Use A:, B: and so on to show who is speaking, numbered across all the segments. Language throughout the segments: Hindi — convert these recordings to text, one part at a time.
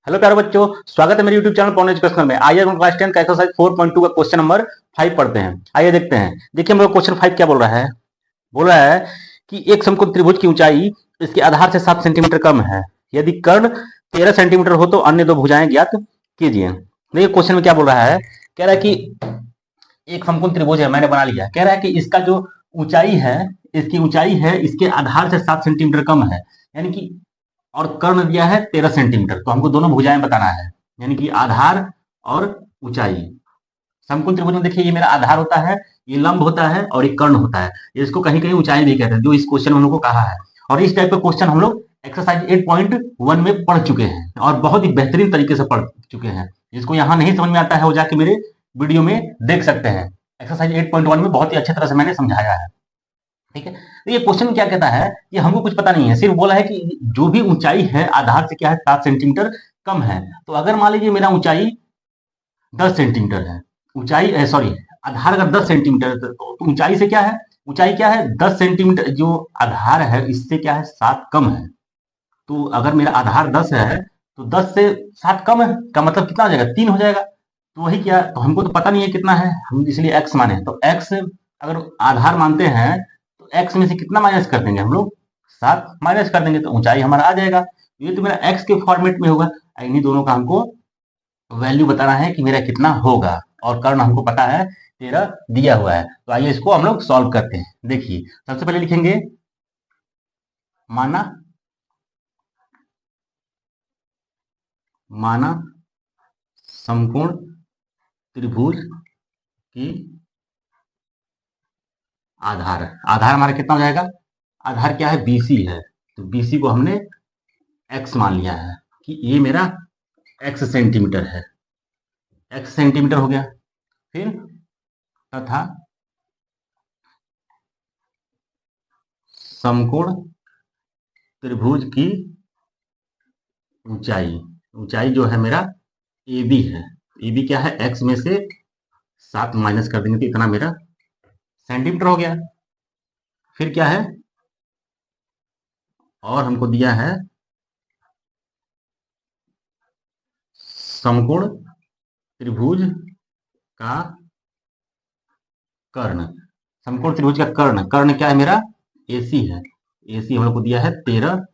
A: हेलो प्यारे बच्चों, स्वागत है मेरे YouTube चैनल पॉन एजुकेशनल में। आइए हम क्लास 10 का एक्सरसाइज 4.2 का क्वेश्चन नंबर 5 पढ़ते हैं। आइए देखते हैं। देखिए हम लोग क्वेश्चन 5 क्या बोल रहा है। बोल रहा है कि एक समकोण त्रिभुज की ऊंचाई इसके आधार से 7 सेंटीमीटर कम है। यदि कर्ण 13 सेंटीमीटर हो तो अन्य दो भुजाएं ज्ञात कीजिए। देखिए क्वेश्चन में क्या बोल रहा है। कह रहा है कि एक समकोण त्रिभुज है, मैंने बना लिया। कह रहा है कि इसका जो ऊंचाई है, इसकी ऊंचाई है इसके आधार से 7 सेंटीमीटर कम है, यानी कि और कर्ण दिया है 13 सेंटीमीटर। तो हमको दोनों भुजाएं बताना है, यानी कि आधार और ऊंचाई। समकोण त्रिभुज में देखिए ये मेरा आधार होता है, ये लंब होता है और ये कर्ण होता है। इसको कहीं कहीं ऊंचाई भी कहते हैं, जो इस क्वेश्चन में हम लोग को कहा है। और इस टाइप का क्वेश्चन हम लोग एक्सरसाइज 8.1 में पढ़ चुके हैं और बहुत ही बेहतरीन तरीके से पढ़ चुके हैं। जिसको यहाँ नहीं समझ में आता है वो जाके मेरे वीडियो में देख सकते हैं। एक्सरसाइज 8.1 में बहुत ही अच्छी तरह से मैंने समझाया है। ठीक है, तो ये क्वेश्चन क्या कहता है कि हमको कुछ पता नहीं है, सिर्फ बोला है कि जो भी ऊंचाई है आधार से क्या है 7 सेंटीमीटर कम है। तो अगर मान लीजिए मेरा ऊंचाई 10 सेंटीमीटर है, ऊंचाई सॉरी आधार अगर 10 सेंटीमीटर है तो ऊंचाई से क्या है, ऊंचाई क्या है 10 सेंटीमीटर, जो आधार है इससे क्या है 7 कम है। तो अगर मेरा आधार 10 है तो 10 से 7 कम है का मतलब कितना हो जाएगा, 3 हो जाएगा। तो वही क्या, तो हमको तो पता नहीं है कितना है, हम इसलिए एक्स माने। तो एक्स अगर आधार मानते हैं तो एक्स में से कितना माइनस कर देंगे हम लोग, 7 माइनस कर देंगे तो ऊंचाई हमारा आ जाएगा। ये तो मेरा एक्स के फॉर्मेट में होगा। इन्हीं दोनों का हमको वैल्यू बताना है कि मेरा कितना होगा, और कर्ण हमको पता है 13 दिया हुआ है। तो आइए इसको हम लोग सॉल्व करते हैं। देखिए सबसे पहले लिखेंगे माना माना समकोण त्रिभुज की आधार हमारा कितना हो जाएगा, आधार क्या है BC है, तो BC को हमने x मान लिया है कि ये मेरा x सेंटीमीटर है, x सेंटीमीटर हो गया। फिर तथा समकोण त्रिभुज की ऊंचाई जो है मेरा AB है। AB क्या है, x में से 7 माइनस कर देंगे तो इतना मेरा सेंटीमीटर हो गया। फिर क्या है, और हमको दिया है समकोण त्रिभुज का कर्ण। समकोण त्रिभुज का कर्ण क्या है मेरा AC है। AC हम लोग को दिया है 13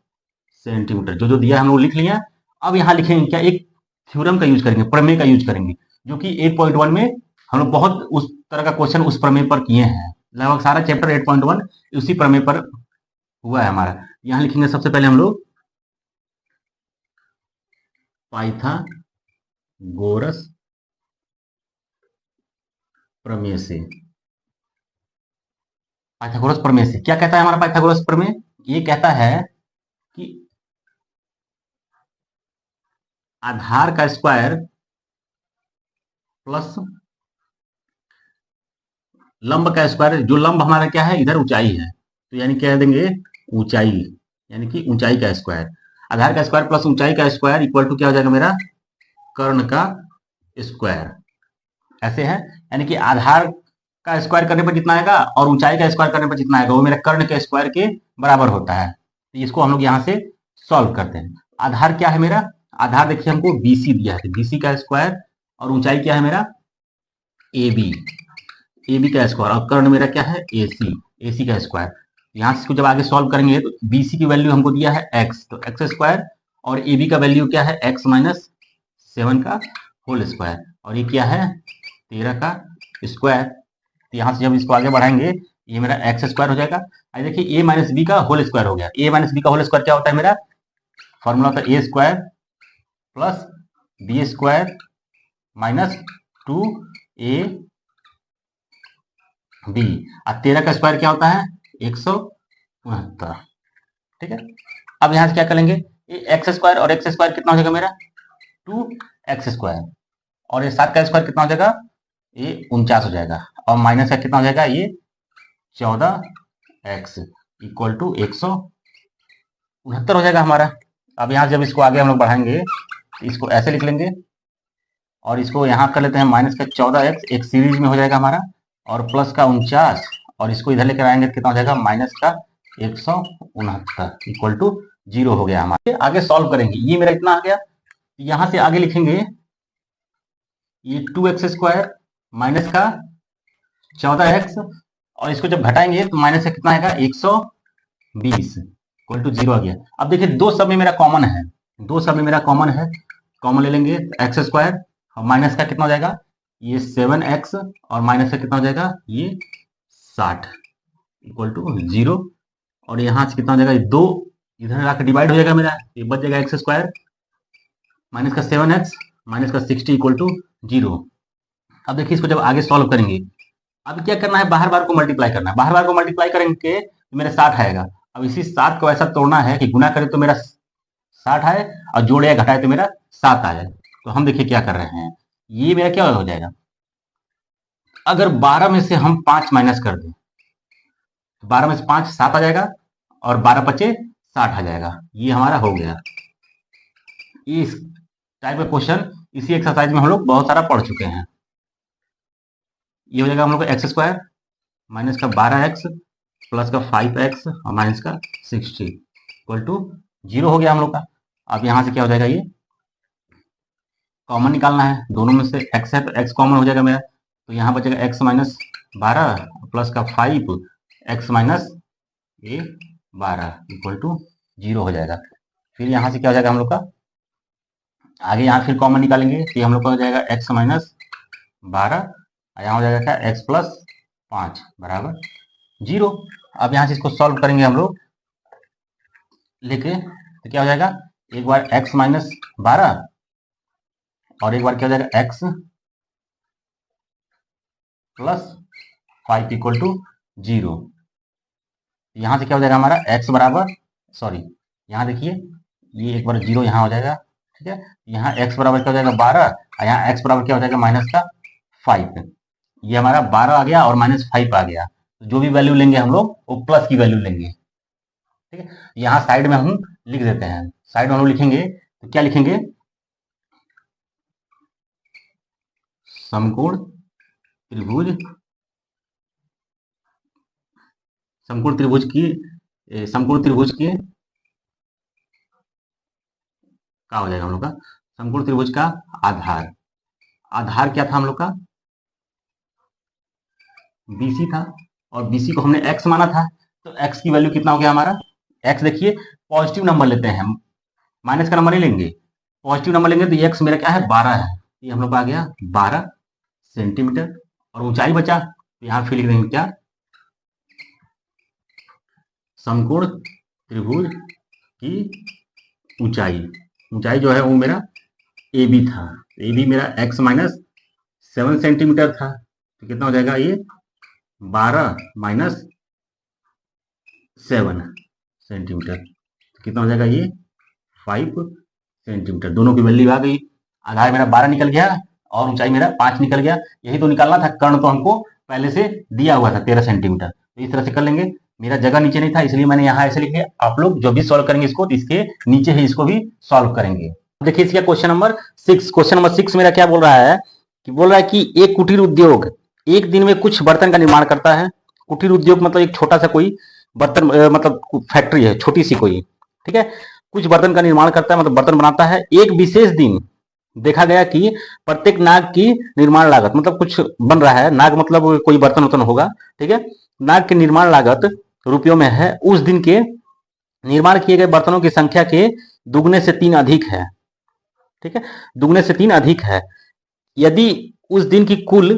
A: सेंटीमीटर। जो जो दिया है हम लोग लिख लिया। अब यहाँ लिखेंगे क्या, एक थ्योरम का यूज करेंगे, प्रमेय का यूज करेंगे, जो कि 8.1 में हम लोग बहुत उस तरह का क्वेश्चन उस प्रमेय पर किए हैं। लगभग सारा चैप्टर 8.1 उसी प्रमेय पर हुआ है हमारा। यहाँ लिखेंगे सबसे पहले हम लोग पाइथागोरस प्रमेय से। पाइथागोरस प्रमेय से क्या कहता है हमारा पाइथागोरस प्रमेय, ये कहता है कि आधार का स्क्वायर प्लस लंब का स्क्वायर, जो लंब हमारा क्या है इधर ऊंचाई है, तो यानी कह देंगे ऊंचाई, यानी कि ऊंचाई का स्क्वायर। आधार का स्क्वायर प्लस ऊंचाई का स्क्वायर इक्वल टू क्या हो जाएगा मेरा, कर्ण का स्क्वायर। ऐसे है, यानी कि आधार का स्क्वायर करने पर जितना आएगा और ऊंचाई का स्क्वायर करने पर जितना आएगा वो मेरा कर्ण के स्क्वायर के बराबर होता है। तो इसको हम लोग यहाँ से सॉल्व करते हैं। आधार क्या है मेरा, आधार देखिए हमको BC दिया है, BC का स्क्वायर, और ऊंचाई क्या है मेरा AB का स्क्वायर, और कर्ण मेरा क्या है AC का स्क्वायर। यहाँ से इसको जब आगे सॉल्व करेंगे तो BC की वैल्यू हमको दिया है x, तो x स्क्वायर, और AB का वैल्यू क्या है x माइनस 7 का होल स्क्वायर, और ये क्या है 13 का स्क्वायर। तो यहाँ से जब इसको आगे बढ़ाएंगे ये मेरा x स्क्वायर हो जाएगा। अब देखिए a माइनस बी का होल स्क्वायर हो गया। a माइनस बी का होल स्क्वायर क्या होता है मेरा, फॉर्मूला होता है a square plus B square minus 2ab। और 13 का स्क्वायर क्या होता है 169। ठीक है, अब यहां से क्या करेंगे, ये एक्स स्क्वायर और एक्स स्क्वायर कितना हो जाएगा मेरा 2x स्क्वायर, और ये 7 का स्क्वायर कितना हो जाएगा ये 49 हो जाएगा, और माइनस का कितना हो जाएगा ये 14x इक्वल टू 169 हो जाएगा हमारा। अब यहाँ जब इसको आगे हम लोग बढ़ाएंगे इसको ऐसे लिख लेंगे, और इसको यहाँ कर लेते हैं माइनस का 14x, एक सीरीज में हो जाएगा हमारा, और प्लस का 49, और इसको इधर लेकर आएंगे कितना हो जाएगा माइनस का 169 इक्वल टू 0 हो गया हमारे। आगे सॉल्व करेंगे, ये मेरा इतना आ गया, यहां से आगे लिखेंगे ये 2x² माइनस का 14x, और इसको जब घटाएंगे तो माइनस का कितना आएगा 120 इक्वल टू 0 आ गया। अब देखिए दो सब में मेरा कॉमन है, दो सब में मेरा कॉमन है, कॉमन ले लेंगे x² और माइनस का कितना हो जाएगा ये 7x, और माइनस का कितना हो जाएगा ये 60 इक्वल टू 0, और यहाँ से कितना हो जाएगा ये 2 इधर आकर डिवाइड हो जाएगा मेरा, ये बच जाएगा x² माइनस का 7x माइनस का 60 इक्वल टू 0। अब देखिए इसको जब आगे सॉल्व करेंगे, अब क्या करना है बाहर बार को मल्टीप्लाई करना है, बाहर बार को मल्टीप्लाई करेंगे तो मेरा 60 आएगा। अब इसी 60 को ऐसा तोड़ना है कि गुना करें तो मेरा 60 आए और जोड़े या घटाए तो मेरा 7 आ जाए। तो हम देखिए क्या कर रहे हैं, ये मेरा क्या हो जाएगा, अगर 12 में से हम 5 माइनस कर दें, 12 में से 5 7 आ जाएगा, और 12 बचे 60 आ जाएगा, ये हमारा हो गया। इस टाइप का क्वेश्चन इसी एक्सरसाइज में हम लोग बहुत सारा पढ़ चुके हैं। ये हो जाएगा हम लोग का x² माइनस का 12x प्लस का 5x और माइनस का 60 इक्वल टू 0 हो गया हम लोग का। अब यहाँ से क्या हो जाएगा, ये कॉमन निकालना है, दोनों में से x है तो x कॉमन हो जाएगा मेरा, तो यहाँ बचेगा x माइनस 12 प्लस का 5 x माइनस ये 12 इक्वल टू 0 हो जाएगा। फिर यहाँ से क्या हो जाएगा हम लोग का, आगे यहाँ फिर कॉमन निकालेंगे तो हम लोग का हो जाएगा x माइनस 12, यहाँ हो जाएगा क्या x प्लस 5 बराबर 0। अब यहाँ से इसको सॉल्व करेंगे हम लोग लेके, तो क्या हो जाएगा, एक बार x माइनस 12 और एक बार क्या हो जाएगा x प्लस 5 इक्वल टू 0। यहाँ से क्या हो जाएगा हमारा x बराबर, सॉरी यहाँ देखिए ये एक बार 0 यहाँ हो जाएगा, ठीक है। यहाँ x बराबर क्या हो जाएगा 12, और यहाँ x बराबर क्या हो जाएगा माइनस का 5, ये हमारा 12 आ गया और माइनस 5 आ गया, तो जो भी वैल्यू लेंगे हम लोग वो प्लस की वैल्यू लेंगे, ठीक है। यहाँ साइड में हम लिख देते हैं, साइड में हम लोग लिखेंगे तो क्या लिखेंगे, समकोण त्रिभुज, समकोण त्रिभुज की, समकोण त्रिभुज के क्या हो जाएगा हम लोग का, समकोण त्रिभुज का आधार, आधार क्या था हम लोग का BC था, और BC को हमने x माना था, तो x की वैल्यू कितना हो गया हमारा, x देखिए पॉजिटिव नंबर लेते हैं हम, माइनस का नंबर नहीं लेंगे, पॉजिटिव नंबर लेंगे तो ये x मेरा क्या है 12 है, ये हम लोग आ गया 12 सेंटीमीटर, और ऊंचाई बचा तो यहाँ फिर लिख देंगे क्या, समकोण त्रिभुज की ऊंचाई, ऊंचाई जो है वो मेरा AB था, AB मेरा x माइनस 7 सेंटीमीटर था, तो कितना हो जाएगा ये 12 माइनस 7 सेंटीमीटर, तो कितना हो जाएगा ये 5 सेंटीमीटर, दोनों की वैल्यू आ गई। आधार मेरा 12 निकल गया और ऊंचाई मेरा 5 निकल गया, यही तो निकालना था, कर्ण तो हमको पहले से दिया हुआ था 13 सेंटीमीटर, तो इस तरह से कर लेंगे। मेरा जगह नीचे नहीं था इसलिए मैंने यहाँ ऐसे लिख लिया, आप लोग जो भी सॉल्व करेंगे इसको इसके नीचे ही इसको भी सॉल्व करेंगे। देखिए इसका क्वेश्चन नंबर 6, क्वेश्चन नंबर 6 मेरा क्या बोल रहा है कि बोल रहा है कि एक कुटीर उद्योग एक दिन में कुछ बर्तन का निर्माण करता है। कुटीर उद्योग मतलब एक छोटा सा कोई बर्तन मतलब फैक्ट्री है छोटी सी कोई, ठीक है, कुछ बर्तन का निर्माण करता है मतलब बर्तन बनाता है। एक विशेष दिन देखा गया कि प्रत्येक नाग की निर्माण लागत, मतलब कुछ बन रहा है, नाग मतलब कोई बर्तन वर्तन होगा, ठीक है, नाग की निर्माण लागत रुपयों में है, उस दिन के निर्माण किए गए बर्तनों की संख्या के दुगने से 3 अधिक है, ठीक है, दुगने से 3 अधिक है। यदि उस दिन की कुल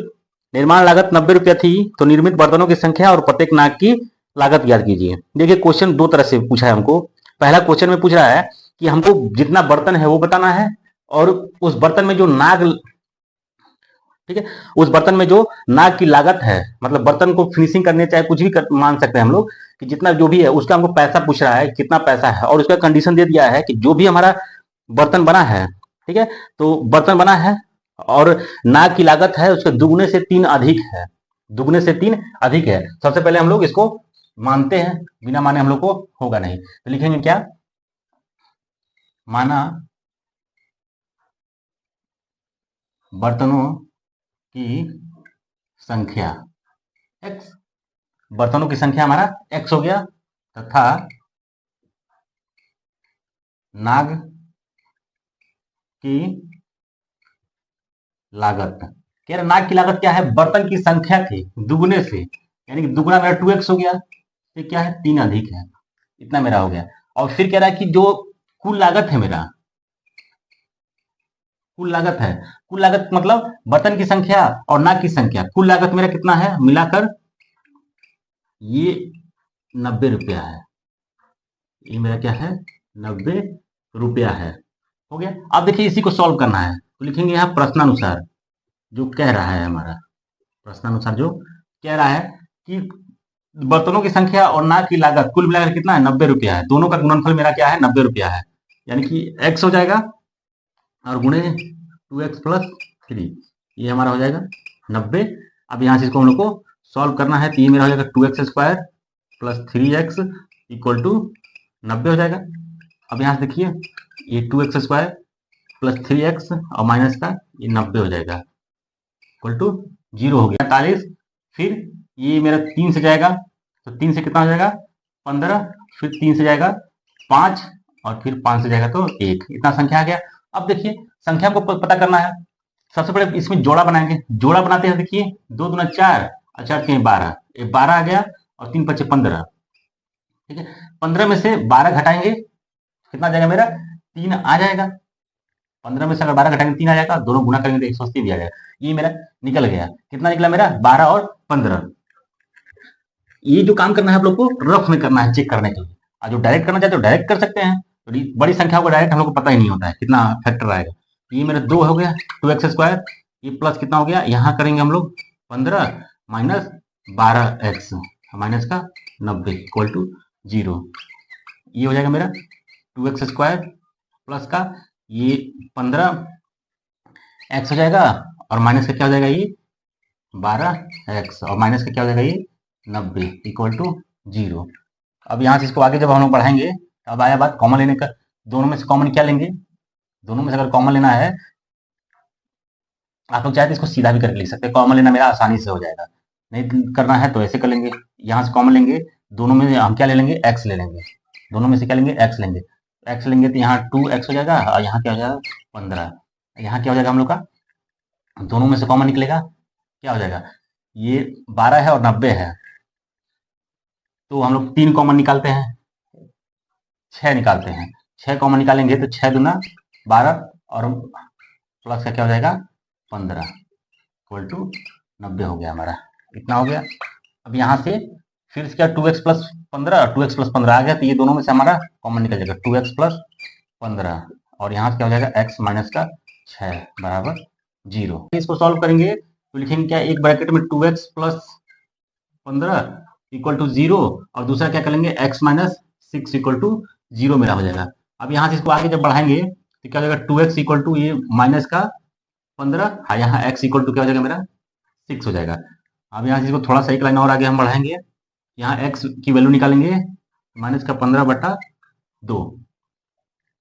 A: निर्माण लागत 90 रुपया थी तो निर्मित बर्तनों की संख्या और प्रत्येक नाग की लागत ज्ञात कीजिए। देखिए क्वेश्चन दो तरह से पूछा है हमको। पहला क्वेश्चन में पूछ रहा है कि हमको जितना बर्तन है वो बताना है, और उस बर्तन में जो नाग, ठीक है, उस बर्तन में जो नाग की लागत है, मतलब बर्तन को फिनिशिंग करने चाहे कुछ भी मान सकते हैं हम लोग, कि जितना जो भी है उसका हमको पैसा पूछ रहा है कितना पैसा है, और उसका कंडीशन दे दिया है कि जो भी हमारा बर्तन बना है, ठीक है, तो बर्तन बना है और नाग की लागत है उसके दुगने से 3 अधिक है, दुगने से 3 अधिक है। सबसे पहले हम लोग इसको मानते हैं, बिना माने हम लोग को होगा नहीं, तो लिखेंगे क्या, माना बर्तनों की संख्या x, बर्तनों की संख्या हमारा x हो गया, तथा नाग की लागत, कह रहे नाक की लागत क्या है, बर्तन की संख्या के दुगने से, यानी कि दुगना मेरा 2x हो गया, ये क्या है 3 अधिक है, इतना मेरा हो गया। और फिर कह रहा है कि जो कुल लागत है मेरा, कुल लागत है, कुल लागत मतलब बर्तन की संख्या और नाक की संख्या, कुल लागत मेरा कितना है मिलाकर, ये 90 रुपया है, ये मेरा क्या है 90 रुपया है, हो गया। अब देखिए इसी को सॉल्व करना है, तो लिखेंगे यहाँ प्रश्नानुसार जो कह रहा है हमारा, प्रश्नानुसार जो कह रहा है कि बर्तनों की संख्या और नाक की लागत कुल मिलाकर कितना है 90 रुपया है, दोनों का गुणनफल मेरा क्या है 90 रुपया है, यानी कि x हो जाएगा और गुणे 2x प्लस 3, ये हमारा हो जाएगा 90। अब यहाँ से इसको हम लोग को सॉल्व करना है, तो ये मेरा हो जाएगा 2x square plus 3x equal to 90 हो जाएगा। अब यहाँ से देखिए ये 2x स्क्वायर प्लस 3x और माइनस का ये 90 हो जाएगा इक्वल टू 0 हो गया 45। फिर ये मेरा 3 से जाएगा, तो 3 से कितना हो जाएगा 15, फिर 3 से जाएगा 5 और फिर 5 से जाएगा तो 1, इतना संख्या आ गया। अब देखिए संख्या को पता करना है, सबसे पहले इसमें जोड़ा बनाएंगे, जोड़ा बनाते हैं, देखिए 2 दूना 4 और 4 3 12, ये 12 आ गया और 3 5 15, ठीक है। 15 में से 12 घटाएंगे कितना जाएगा मेरा 3 आ जाएगा, 15 में से अगर 12 घटाएंगे 3 आ जाएगा, दोनों गुणा करेंगे तो 180 भी आ जाएगा, ये मेरा निकल गया, कितना निकला मेरा 12 और 15। ये जो काम करना है आप लोग को रफ में करना है चेक करने के लिए, और जो डायरेक्ट करना चाहते हो डायरेक्ट कर सकते हैं, तो बड़ी संख्या को डायरेक्ट हम लोग को पता ही नहीं होता है कितना फैक्टर आएगा। तो ये मेरा 2 हो गया 2x स्क्वायर, ये प्लस कितना हो गया, यहाँ करेंगे हम लोग 15 माइनस 12x माइनस का 90 इक्वल टू 0, ये हो जाएगा मेरा 2x स्क्वायर प्लस का ये 15x हो जाएगा और माइनस का क्या हो जाएगा ये 12x और माइनस का क्या हो जाएगा ये 90 इक्वल टू 0। अब यहाँ से इसको आगे जब हम लोग बढ़ाएंगे तो अब आया बात कॉमन लेने का, दोनों में से कॉमन क्या लेंगे, दोनों में से अगर कॉमन लेना है आप लोग चाहे तो इसको सीधा भी करके लिख सकते हैं, कॉमन लेना मेरा आसानी से हो जाएगा, नहीं करना है तो ऐसे कर लेंगे, यहाँ से कॉमन लेंगे, दोनों में हम क्या ले लेंगे x ले लेंगे, दोनों में से क्या लेंगे x लेंगे, x लेंगे तो यहाँ 2x हो जाएगा और यहाँ क्या हो जाएगा 15, यहाँ क्या हो जाएगा हम लोग का, दोनों में से कॉमन निकलेगा क्या हो जाएगा, ये 12 है और 90 है, तो हम लोग 3 कॉमन निकालते हैं 6 निकालते हैं, 6 कॉमन निकालेंगे तो 6 दूना 12 और प्लस का क्या हो जाएगा 15 इक्वल टू 90 हो गया हमारा, इतना हो गया। अब यहाँ से फिर क्या 2x प्लस 15 और 2x प्लस 15 आ गया, तो ये दोनों में से हमारा कॉमन निकल जाएगा 2x प्लस 15 और यहाँ से क्या हो जाएगा x माइनस का 6 बराबर 0। इसको सॉल्व करेंगे तो लिखेंगे क्या, एक ब्रैकेट में 2x प्लस 15 इक्वल टू 0 और दूसरा क्या करेंगे x माइनस 6 इक्वल टू 0 मेरा हो जाएगा। अब यहाँ से इसको आगे जब बढ़ाएंगे तो क्या हो जाएगा 2x इक्वल टू ये माइनस का 15, हाँ यहाँ x इक्वल टू क्या हो जाएगा मेरा 6 हो जाएगा। अब यहाँ से इसको थोड़ा सा एक लाइन और आगे हम बढ़ाएंगे, यहाँ x की वैल्यू निकालेंगे माइनस का 15/2,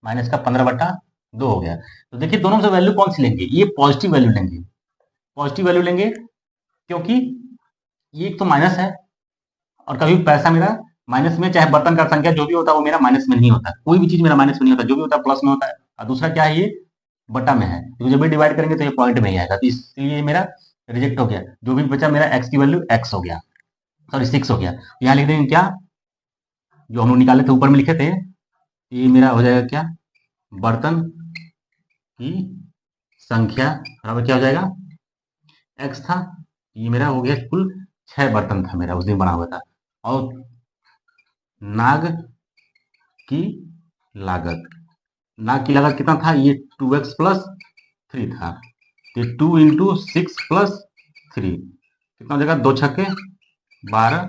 A: माइनस का 15/2 हो गया। तो देखिए दोनों से वैल्यू कौन सी लेंगे, ये पॉजिटिव वैल्यू लेंगे, पॉजिटिव वैल्यू लेंगे क्योंकि ये एक तो माइनस है और कभी पैसा मेरा माइनस में, चाहे बर्तन का संख्या जो भी होता है वो मेरा माइनस में नहीं होता, कोई भी चीज मेरा माइनस में नहीं होता, जो भी होता है प्लस में होता है। और दूसरा क्या है, ये बटा में है, तो जब भी डिवाइड करेंगे तो ये पॉइंट में ही आएगा, तो इसलिए मेरा रिजेक्ट हो गया, जो भी बचा मेरा x की वैल्यू x हो गया, सॉरी 6 हो गया। यहाँ लिख देंगे क्या, जो हम लोग निकाले थे ऊपर में लिखे थे, ये मेरा हो जाएगा क्या, बर्तन की संख्या बराबर क्या हो जाएगा x था, ये मेरा हो गया कुल 6 बर्तन था मेरा उस दिन बना हुआ था, और नाग की लागत, नाग की लागत कितना था, ये 2x प्लस 3 था, ये 2 इंटू 6 प्लस 3 कितना हो जाएगा, 2 छक्के 12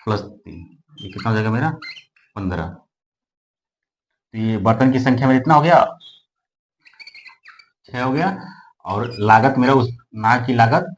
A: प्लस 3, ये कितना हो जाएगा मेरा 15। तो ये बर्तन की संख्या में इतना हो गया 6 हो गया, और लागत मेरा उस नाग की लागत